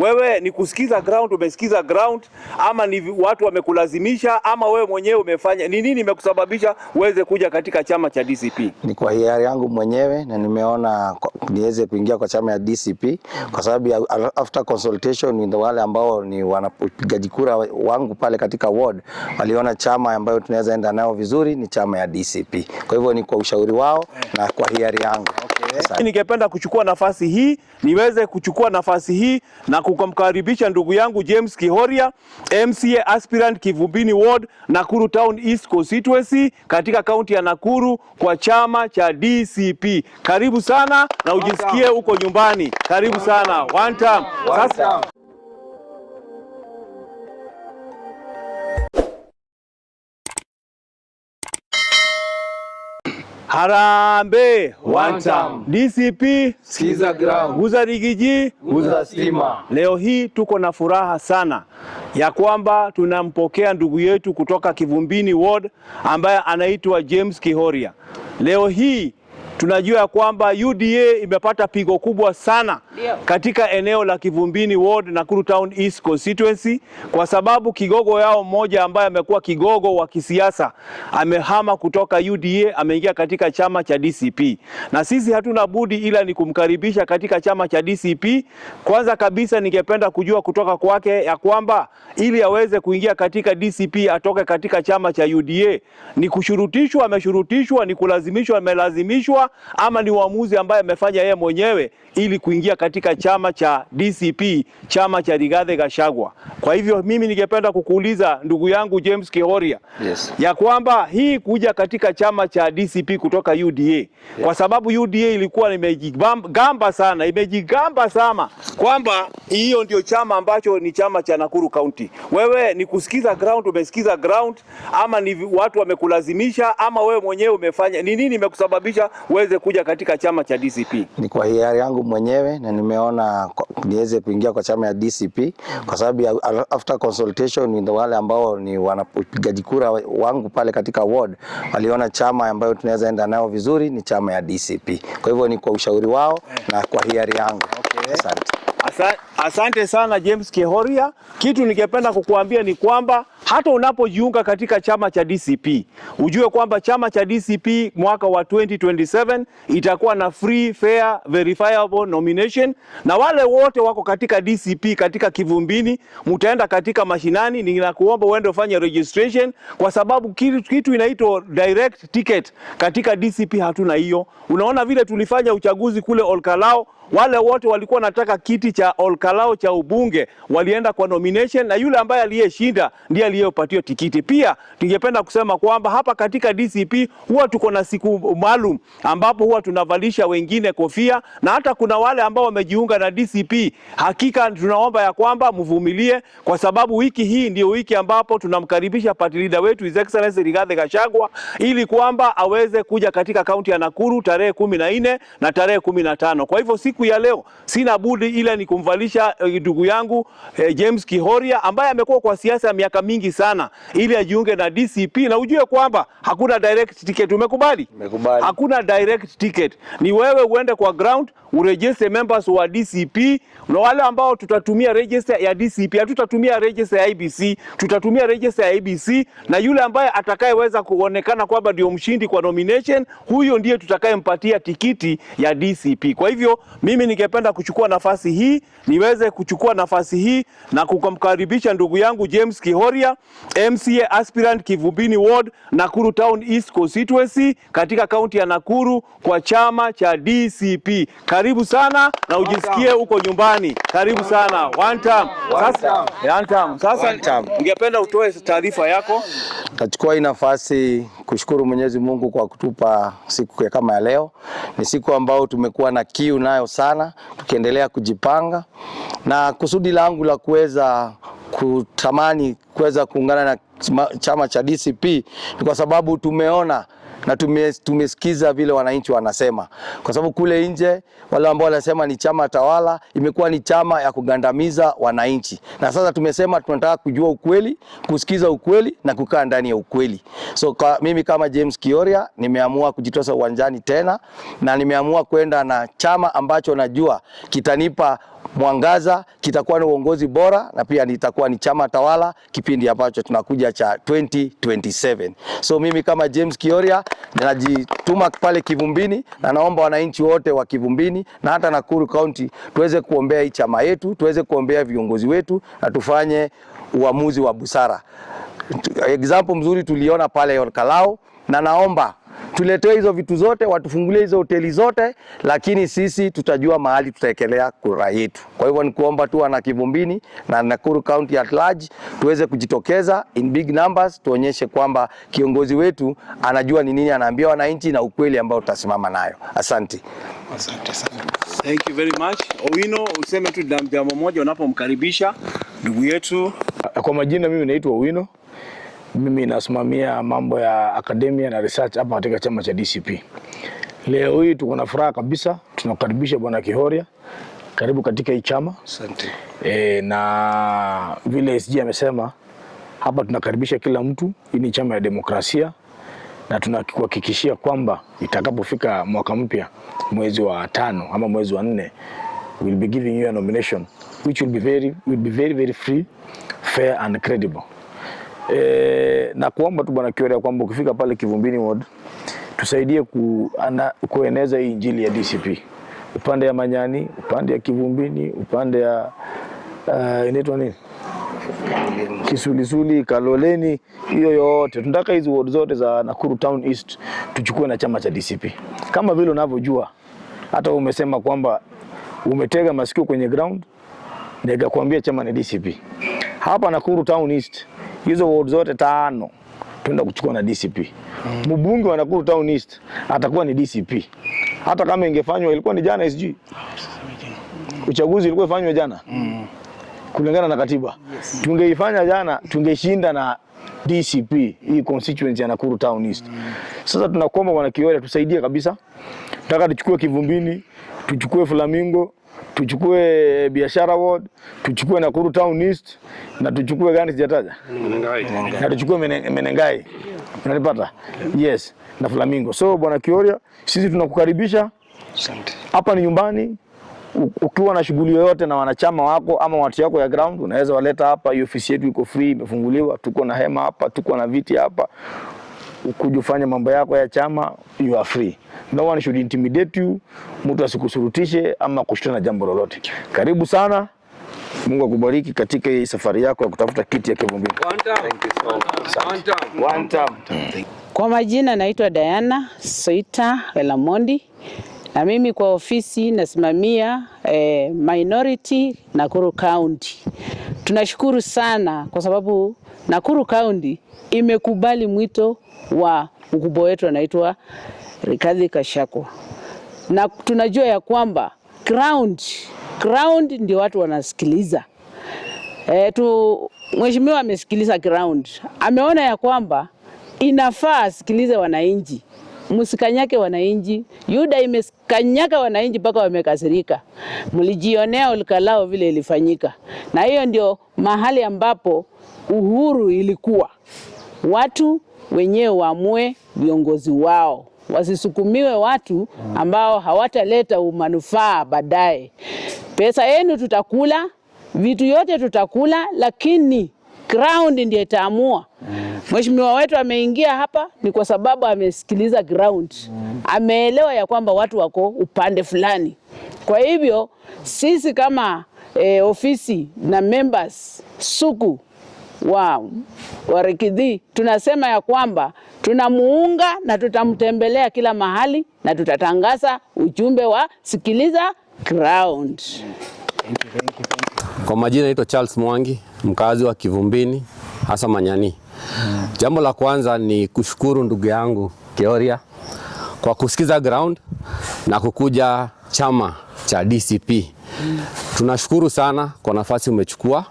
Wewe ni kusikiza ground, umesikiza ground, ama ni watu wamekulazimisha, ama wewe mwenyewe umefanya? Ni nini imekusababisha uweze kuja katika chama cha DCP? Ni kwa hiari yangu mwenyewe, na nimeona niweze kuingia kwa chama ya DCP kwa sababu after consultation ni wale ambao ni wanapigaji kura wangu pale katika ward waliona chama ambayo tunaweza enda nao vizuri ni chama ya DCP. Kwa hivyo ni kwa ushauri wao na kwa hiari yangu. Ningependa kuchukua nafasi hii niweze kuchukua nafasi hii na kukumkaribisha ndugu yangu James Kihoria, MCA aspirant Kivumbini Ward, Nakuru Town East Constituency katika kaunti ya Nakuru kwa chama cha DCP. Karibu sana na ujisikie uko nyumbani. Karibu sana. One time. Sasa Harambe, one time. DCP, sikiza ground. Guza Rigiji, guza stima. Leo hii tuko na furaha sana ya kwamba tunampokea ndugu yetu kutoka Kivumbini Ward ambaye anaitwa James Kihoria. Leo hii tunajua ya kwamba UDA imepata pigo kubwa sana katika eneo la Kivumbini Ward, Nakuru Town East Constituency, kwa sababu kigogo yao mmoja ambaye amekuwa kigogo wa kisiasa amehama kutoka UDA ameingia katika chama cha DCP. Na sisi hatuna budi ila ni kumkaribisha katika chama cha DCP. Kwanza kabisa ningependa kujua kutoka kwake ya kwamba ili aweze kuingia katika DCP atoke katika chama cha UDA ni kushurutishwa, ameshurutishwa, ni kulazimishwa, amelazimishwa, ama ni uamuzi ambaye amefanya yeye mwenyewe ili kuingia katika chama cha DCP, chama cha Rigathi Gachagua. Kwa hivyo mimi ningependa kukuuliza ndugu yangu James Kihoria, ya kwamba hii kuja katika chama cha DCP kutoka UDA, kwa sababu UDA ilikuwa imejigamba sana kwamba hiyo ndio chama ambacho ni chama cha Nakuru County. Wewe ni kusikiza ground, umesikiza ground, ama ni watu wamekulazimisha, ama wewe mwenyewe umefanya? Ni nini imekusababisha uweze kuja katika chama cha DCP? Ni kwa hiari yangu mwenyewe, na nimeona niweze kuingia kwa chama ya DCP kwa sababu after consultation ni wale ambao ni wanapigaji kura wangu pale katika ward waliona chama ambayo tunaweza enda nao vizuri ni chama ya DCP. Kwa hivyo ni kwa ushauri wao na kwa hiari yangu. Asante. Asante sana James Kihoria. Kitu ningependa kukuambia ni kwamba hata unapojiunga katika chama cha DCP, ujue kwamba chama cha DCP mwaka wa 2027 itakuwa na free, fair, verifiable nomination, na wale wote wako katika DCP katika Kivumbini mtaenda katika mashinani. Ninakuomba uende ufanye registration kwa sababu kitu inaitwa direct ticket katika DCP hatuna hiyo. Unaona vile tulifanya uchaguzi kule Olkalao, wale wote walikuwa nataka kiti cha Olkalao cha ubunge walienda kwa nomination, na yule ambaye aliyeshinda ndiye aliyepatiwa tikiti. Pia tungependa kusema kwamba hapa katika DCP huwa tuko na siku maalum ambapo huwa tunavalisha wengine kofia, na hata kuna wale ambao wamejiunga na DCP. Hakika tunaomba ya kwamba mvumilie, kwa sababu wiki hii ndio wiki ambapo tunamkaribisha party leader wetu His Excellency Rigathi Gachagua ili kwamba aweze kuja katika kaunti ya Nakuru tarehe 14 na tarehe 15. Kwa hivyo siku ya leo sina budi ila ni kumvalisha ndugu yangu James Kihoria ambaye amekuwa kwa siasa ya miaka mingi sana ili ajiunge na DCP, na ujue kwamba hakuna direct ticket. Umekubali? Nimekubali. Hakuna direct ticket. Ni wewe uende kwa ground uregister members wa DCP, na wale ambao tutatumia register ya DCP, hatutatumia register ya IBC, tutatumia register ya IBC, na yule ambaye atakayeweza kuonekana kwamba ndio mshindi kwa nomination, huyo ndiye tutakayempatia tikiti ya DCP. Kwa hivyo mimi ningependa kuchukua nafasi hii na kukumkaribisha ndugu yangu James Kihoria, MCA aspirant Kivumbini Ward, Nakuru Town East Constituency katika kaunti ya Nakuru kwa chama cha DCP. Karibu sana na ujisikie uko nyumbani. Karibu sana. One time. Sasa ningependa utoe taarifa yako. Nachukua hii nafasi kushukuru Mwenyezi Mungu kwa kutupa siku kama ya leo. Ni siku ambao tumekuwa na kiu nayo sana, tukiendelea kujipanga, na kusudi langu la kuweza kutamani kuweza kuungana na chama cha DCP ni kwa sababu tumeona na tumesikiza vile wananchi wanasema, kwa sababu kule nje wale ambao wanasema ni chama tawala imekuwa ni chama ya kugandamiza wananchi, na sasa tumesema tunataka kujua ukweli, kusikiza ukweli na kukaa ndani ya ukweli. So mimi kama James Kihoria nimeamua kujitosa uwanjani tena, na nimeamua kwenda na chama ambacho najua kitanipa mwangaza, kitakuwa na uongozi bora, na pia itakuwa ni chama tawala kipindi ambacho tunakuja cha 2027. So mimi kama James Kihoria najituma pale Kivumbini, na naomba wananchi wote wa Kivumbini na hata Nakuru County tuweze kuombea hii chama yetu, tuweze kuombea viongozi wetu, na tufanye uamuzi wa busara. Example mzuri tuliona pale Olkalau, na naomba tuletewe hizo vitu zote, watufungulie hizo hoteli zote, lakini sisi tutajua mahali tutaekelea kura yetu. Kwa hivyo ni kuomba tu wana Kivumbini na Nakuru County at large tuweze kujitokeza in big numbers, tuonyeshe kwamba kiongozi wetu anajua ni nini anaambia wananchi na ukweli ambao tutasimama nayo. Asante. Asante sana. Thank you very much. Owino, useme tu jambo moja unapomkaribisha ndugu yetu. Kwa majina mimi naitwa Owino. Mimi nasimamia mambo ya academia na research hapa katika chama cha DCP. Leo hii tuko na furaha kabisa, tunakukaribisha Bwana Kihoria. Karibu katika hii chama. Asante. Na vile SG amesema, hapa tunakaribisha kila mtu. Hii ni chama ya demokrasia, na tunakuhakikishia kwamba itakapofika mwaka mpya mwezi wa 5 ama mwezi wa 4, we'll be giving you a nomination which will be very free, fair and credible. Na kuomba tu Bwana Kihoria kwamba ukifika pale Kivumbini ward tusaidie kueneza hii injili ya DCP. Upande ya Manyani, upande ya Kivumbini, upande ya inaitwa nini? Kisulisuli, Kaloleni, hiyo yote. Tunataka hizo ward zote za Nakuru Town East tuchukue na chama cha DCP. Kama vile unavyojua, hata umesema kwamba umetega masikio kwenye ground, nikakwambia chama ni DCP. Hapa Nakuru Town East, hizo ward zote 5 tunaenda kuchukua na DCP. Mbunge wa Nakuru Town East atakuwa ni DCP. Hata kama ingefanywa, ilikuwa ni jana SG. Uchaguzi ulikuwa ifanywe jana. Kulingana na katiba. Tungeifanya jana, tungeshinda na DCP hii constituency ya Nakuru Town East. Sasa tunakuomba Bwana Kihoria tusaidie kabisa. Tunataka tuchukue Kivumbini, tuchukue Flamingo, tuchukue Biashara Ward, tuchukue Nakuru Town East, na tuchukue gani sijataja? Menengai. Na tuchukue Menengai. Unanipata? Yes, na Flamingo. So Bwana Kihoria, sisi tunakukaribisha. Asante. Hapa ni nyumbani. Ukiwa na shughuli yoyote na wanachama wako ama watu wako ya ground, unaweza waleta hapa. Hii ofisi yetu iko free, imefunguliwa. Tuko na hema hapa, tuko na viti hapa. Ukujufanya mambo yako ya chama, you are free. No one should intimidate you. Mtu asikusurutishe ama kushitana jambo lolote. Karibu sana. Mungu akubariki katika hii safari yako ya kutafuta kiti ya Kivumbini. One time. Kwa majina naitwa Diana Soita Elamondi, na mimi kwa ofisi nasimamia minority Nakuru County. Tunashukuru sana kwa sababu Nakuru County imekubali mwito wa mkubwa wetu anaitwa Rigathi Gachagua. Na tunajua ya kwamba ground ndio watu wanasikiliza. Mheshimiwa amesikiliza ground. Ameona ya kwamba inafaa asikilize wananchi. Msikanyake wananchi. Yuda imekanyaka wananchi mpaka wamekasirika. Mlijionea Olkalau vile ilifanyika. Na hiyo ndio mahali ambapo uhuru ilikuwa. Watu wenyewe waamue viongozi wao. Wasisukumiwe watu ambao hawataleta manufaa baadaye. Pesa yenu tutakula, vitu yote tutakula, lakini ground ndiye itaamua. Mheshimiwa wetu ameingia hapa ni kwa sababu amesikiliza ground. Ameelewa ya kwamba watu wako upande fulani. Kwa hivyo sisi kama ofisi na members suku wa Rigathi tunasema ya kwamba tunamuunga na tutamtembelea kila mahali na tutatangaza ujumbe wa sikiliza ground. Kwa majina naitwa Charles Mwangi, mkazi wa Kivumbini, hasa Manyani. Jambo la kwanza ni kushukuru ndugu yangu Kihoria kwa kusikiza ground na kukuja chama cha DCP. Tunashukuru sana kwa nafasi umechukua,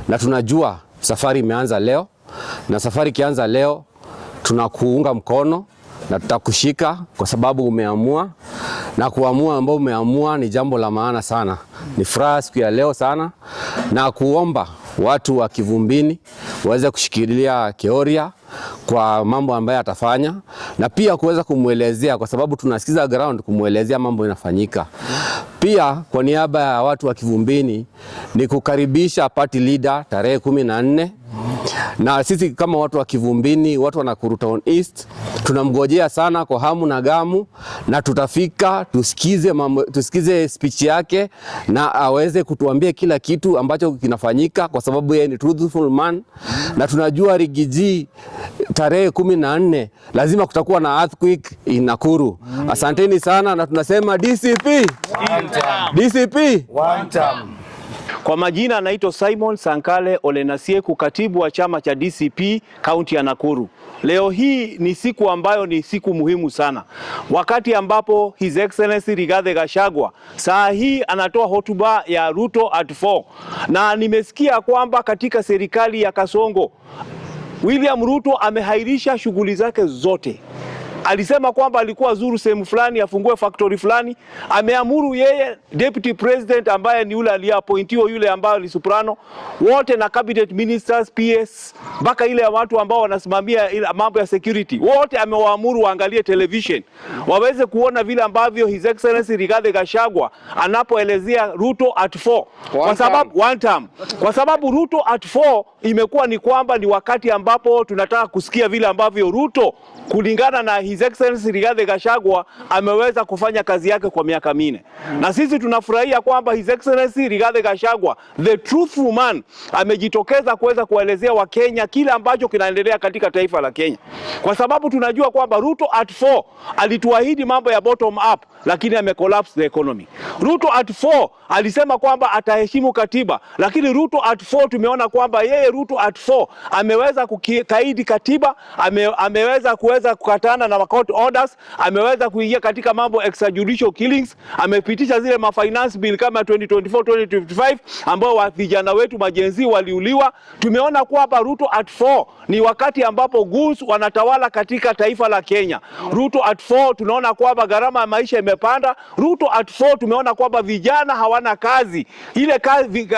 na tunajua safari imeanza leo, na safari ikianza leo tunakuunga mkono na tutakushika kwa sababu umeamua, na kuamua ambao umeamua ni jambo la maana sana. Ni furaha siku ya leo sana, na kuomba watu wa Kivumbini waweze kushikilia Kihoria kwa mambo ambayo atafanya, na pia kuweza kumuelezea kwa sababu tunasikiza ground, kumuelezea mambo inafanyika. Pia kwa niaba ya watu wa Kivumbini ni kukaribisha party leader tarehe 14, na sisi kama watu wa Kivumbini, watu wa Nakuru Town East, tunamgojea sana kwa hamu na gamu, na tutafika tusikize speech yake na aweze kutuambia kila kitu ambacho kinafanyika, kwa sababu yeye ni truthful man, na tunajua Rigiji tarehe 14 lazima kutakuwa na earthquake in Nakuru. Asanteni sana, na tunasema DCP DCP One term. Kwa majina anaitwa Simon Sankale Olenasieku, katibu wa chama cha DCP kaunti ya Nakuru. Leo hii ni siku ambayo ni siku muhimu sana, wakati ambapo His Excellency Rigathi Gachagua saa hii anatoa hotuba ya Ruto at 4, na nimesikia kwamba katika serikali ya Kasongo William Ruto amehairisha shughuli zake zote. Alisema kwamba alikuwa zuru sehemu fulani afungue factory fulani. Ameamuru yeye deputy president ambaye ni yule aliyeappointiwa, yule ambaye ni Soprano, wote na cabinet ministers, PS, mpaka ile watu ambao wanasimamia mambo ya security, wote amewaamuru waangalie television waweze kuona vile ambavyo His Excellency Rigathi Gachagua anapoelezea Ruto at 4, kwa sababu one term. Kwa sababu Ruto at 4 imekuwa ni kwamba ni wakati ambapo tunataka kusikia vile ambavyo Ruto kulingana na His Excellency Rigathi Gachagua ameweza kufanya kazi yake kwa miaka 4. Na sisi tunafurahia kwamba His Excellency Rigathi Gachagua, the truthful man, amejitokeza kuweza kuelezea Wakenya kile ambacho kinaendelea katika taifa la Kenya. Kwa sababu tunajua kwamba Ruto at 4 alituahidi mambo ya bottom up, lakini amecollapse the economy. Ruto at 4 alisema kwamba ataheshimu katiba, lakini Ruto at 4 tumeona kwamba yeye Ruto at 4 ameweza kukaidi katiba, ameweza kukatana na court orders, ameweza kuingia katika mambo extrajudicial killings, amepitisha zile finance bill kama 2024-2025 ambao vijana wetu majenzi waliuliwa. Tumeona kwamba Ruto at 4 ni wakati ambapo goons wanatawala katika taifa la Kenya. Ruto at 4 tunaona kwamba gharama ya maisha imepanda. Ruto at 4 tumeona kwamba vijana hawana kazi. Ile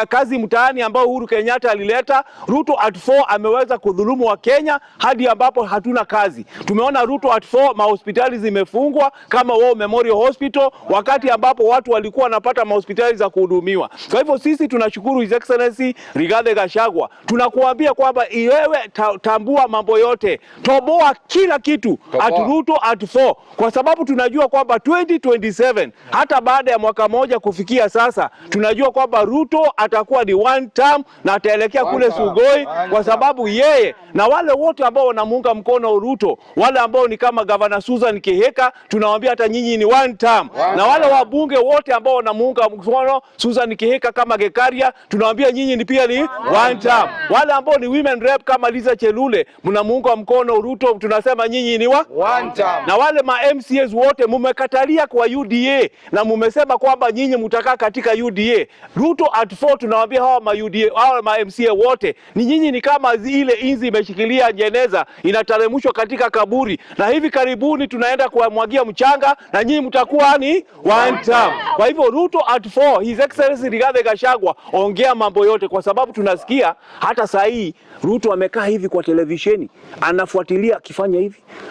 kazi mtaani ambao Uhuru Kenyatta alileta, Ruto at 4 ameweza kudhulumu wa Kenya hadi ambapo hatuna kazi. Tumeona Ruto at 4 mahospitali zimefungwa kama War Memorial Hospital, wakati ambapo watu walikuwa wanapata mahospitali za kuhudumiwa. Kwa hivyo sisi tunashukuru His Excellency Rigathi Gachagua. Tunakuambia kwamba wewe tambua mambo yote, toboa kila kitu at Ruto at 4, kwa sababu tunajua kwamba 2027 hata baada ya mwaka moja kufikia sasa, tunajua kwamba Ruto atakuwa ni one term na ataelekea kule Sugoi, kwa sababu yeye na wale wote ambao wanamuunga mkono Ruto, wale ambao ni kama Governor Susan Kihika, tunawaambia hata nyinyi ni one term. Na wale wabunge wote ambao wanamuunga mkono Susan Kihika kama Gekaria, tunawaambia nyinyi ni pia ni one term. Wale ambao ni women rep kama Liza Chelule, mnamuunga mkono Ruto, tunasema nyinyi ni one term. Na wale ma MCAs wote mmekatalia kwa UDA na mmesema kwamba nyinyi mtakaa katika UDA. Ruto at 4 tunawaambia hawa ma UDA, hawa ma MCA wote ni nyinyi ni kama ile inzi imeshikilia jeneza inateremshwa katika kaburi, na hivi karibuni tunaenda kuamwagia mchanga na nyinyi mtakuwa ni one term. Kwa hivyo Ruto at 4, His Excellency Rigathi Gachagua, ongea mambo yote, kwa sababu tunasikia hata saa hii Ruto amekaa hivi kwa televisheni anafuatilia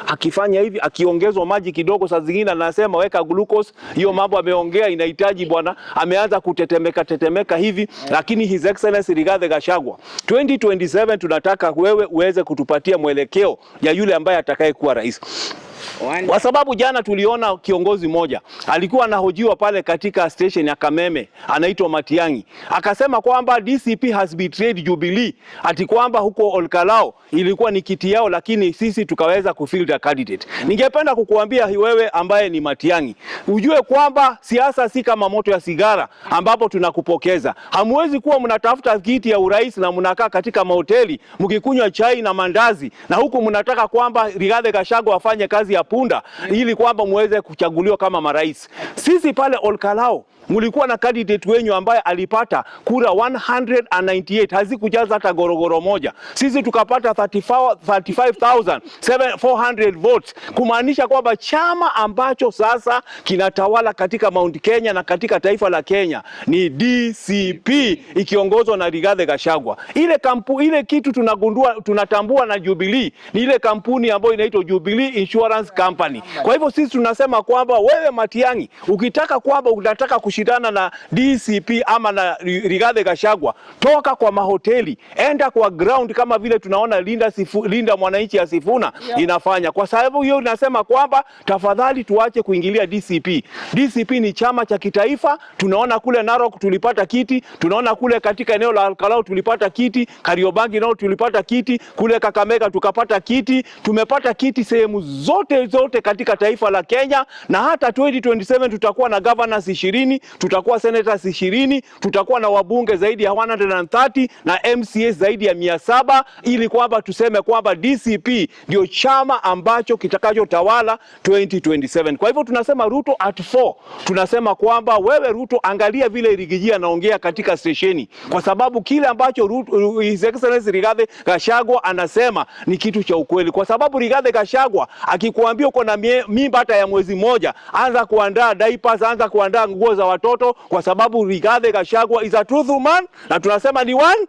akifanya hivi akiongezwa maji kidogo, saa zingine anasema weka glucose. Hiyo mambo ameongea inahitaji bwana, ameanza kutetemeka hivi. Lakini His Excellency Rigathi Gachagua, 2027 tunataka wewe uweze kutupatia mwelekeo ya yule ambaye atakaye kuwa rais. Kwa sababu jana tuliona kiongozi moja alikuwa anahojiwa pale katika station ya Kameme, anaitwa Matiang'i, akasema kwamba DCP has betrayed Jubilee, ati kwamba huko Olkalao ilikuwa ni kiti yao, lakini sisi tukaweza kufield a candidate. Ningependa kukuambia wewe ambaye ni Matiang'i, ujue kwamba siasa si kama moto ya sigara ambapo tunakupokeza. Hamwezi kuwa mnatafuta kiti ya urais na mnakaa katika mahoteli mkikunywa chai na mandazi, na huku mnataka kwamba Rigathi Gachagua afanye kazi ya punda ili kwamba muweze kuchaguliwa kama marais. Sisi pale Olkalao mulikuwa na candidate wenyu ambaye alipata kura 198, hazikujaza hata gorogoro moja. Sisi tukapata 35,400 votes, kumaanisha kwamba chama ambacho sasa kinatawala katika Mount Kenya na katika taifa la Kenya ni DCP ikiongozwa na Rigathi Gachagua. Ile kitu tunatambua na Jubilee ni ile kampuni ambayo inaitwa Jubilee Insurance Company. Kwa hivyo sisi tunasema kwamba wewe Matiang'i, ukitaka kwamba unataka kushindana na DCP ama na Rigathi Gachagua, toka kwa mahoteli, enda kwa ground kama vile tunaona Linda Mwananchi ya Sifuna inafanya. Kwa sababu hiyo nasema kwamba tafadhali tuache kuingilia DCP. DCP ni chama cha kitaifa. Tunaona kule Narok tulipata kiti, tunaona kule katika eneo la Alkalau tulipata kiti, Kariobangi nao tulipata kiti, kule Kakamega tukapata kiti. Tumepata kiti sehemu zote katika taifa la Kenya, na hata 2027 tutakuwa na governors 20, tutakuwa senators 20, tutakuwa na wabunge zaidi ya 130 na MCA zaidi ya 700, ili kwamba tuseme kwamba DCP ndio chama ambacho kitakachotawala 2027. Kwa hivyo tunasema Ruto at 4. Tunasema kwamba wewe Ruto, angalia vile Rigiji anaongea katika stesheni, kwa sababu kile ambacho His Excellency Rigathi Gachagua anasema ni kitu cha ukweli. Kwa sababu Rigathi Gachagua akikuambia uko na mimba hata ya mwezi mmoja, anza kuandaa diapers, anza kuandaa nguo za watoto, kwa sababu Rigathi Gachagua is a truthful man, na tunasema ni one